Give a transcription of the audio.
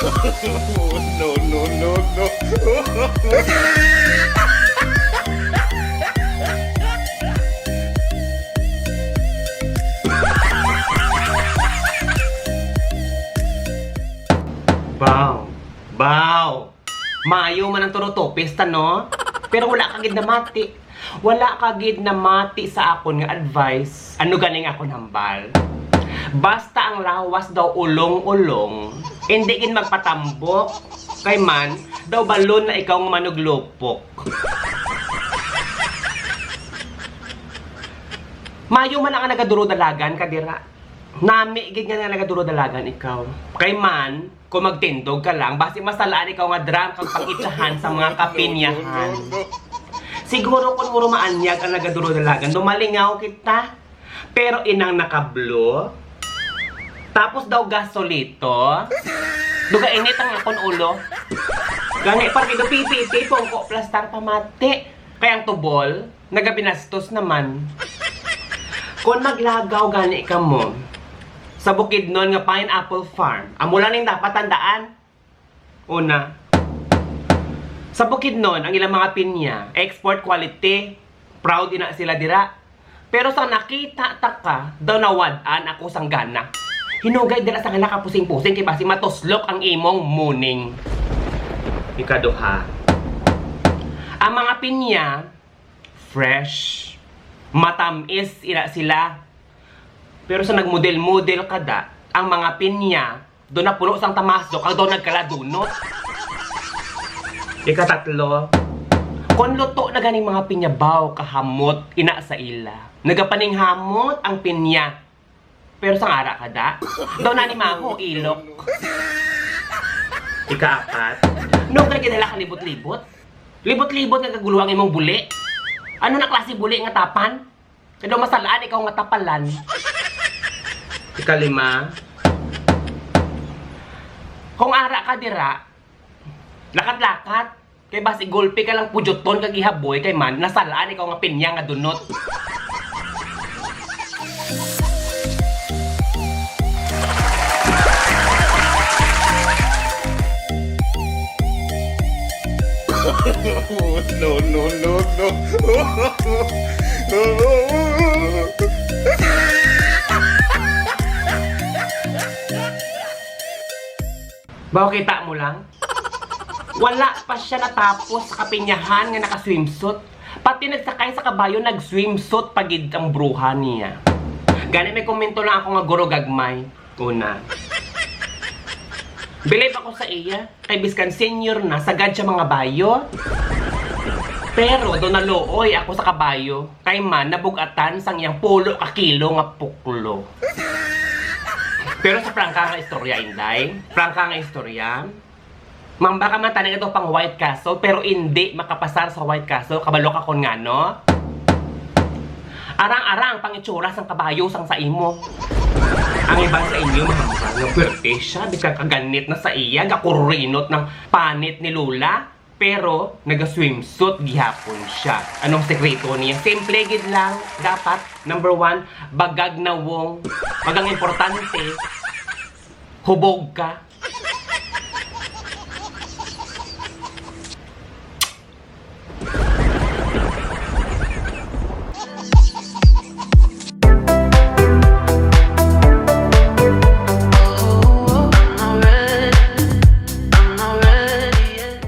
No, no, no, no. Bow. Bow. Maayo man ang turotopista, no? Pero wala kagid na mati. Wala kagid na mati sa akon nga advice. Ano ganing akon hambal? Basta ang lawas daw ulong-ulong, hindi gin magpatambok. Kay man, daw balon na ikaw nga manuglupok. Mayo man ang nagaduro-dalagan kadira. Nami gid nga nagaduro-dalagan ikaw. Kay man, kung magtindog ka lang, basi masalaan ikaw nga drum kang pangitsahan sa mga kapinyahan. Siguro kung muro maanyag ang nagaduro-dalagan, dumalingaw kita. Pero inang nakablo, tapos daw gasolito, duga init ang akon ulo. Gani, partido pipi, pongko, plastar, pamati. Kaya ang tubol, nagabinastos naman. Kung maglagaw gani ka mo, sa bukid nun nga Pineapple Farm, amo lang yung dapat tandaan. Una, sa bukid nun, ang ilang mga pinya, export quality, proud ina sila dira. Pero sa nakita taka, daw nawadaan ako sang gana. Hinugay dira sa kala kapusing-pusing, kaya basi matoslok ang imong muning. Ikaduha, ang mga pinya, fresh, matamis ina sila. Pero sa nagmodel-model kada, ang mga pinya, doon na puno sang tamasok, ang doon nagkaladunot. Ikatatlo, kung luto na ganing mga pinya baw kahamot ina sa ila. Nagapaning hamot ang pinya. Pero sang ara kada, doon na ni maho ilok. Ikaapat, nung kay ginala ka libot-libot? Libot-libot nga kaguluhang imong buli. Ano na klase buli nga tapan? Kaya masalaan ikaw nga tapalan. Ikalima, kung ara ka dira, lakat-lakat, kay basi gulpi ka lang pujoton kag ihaboy kay man, nasalaan ikaw nga pinya nga dunot. No, no, no, no. Bawa kita mo lang? Wala pa siya natapos sa kapinyahan nga naka-swimsuit. Pati nagsakay sa kabayo nag-swimsuit pagid ang bruha niya. Gani may komento lang ako nga guro gagmay. Una, believe ako sa iya, kay biskan senior na, sagad siya mga bayo. Pero do naluoy ako sa kabayo, kay man nabugatan sang iyang pulo ka kilo nga puklo. Pero sa prangka nga istorya, Inday, prangka nga istorya, mamba ka man tanong ito pang White Castle, pero hindi makapasar sa White Castle, kabalo ka kon nga, no? Arang-arang pang itsura sang kabayo sang sa imo. Ang iba sa inyo, mahamba nga pwerte siya, di ka kaganit na sa iya, gakurinot ng panit ni Lula, pero naga-swimsuit gihapon siya. Anong sekreto niya? Simple gid lang, dapat, number 1, bagag na wong, magang importante, hubog ka.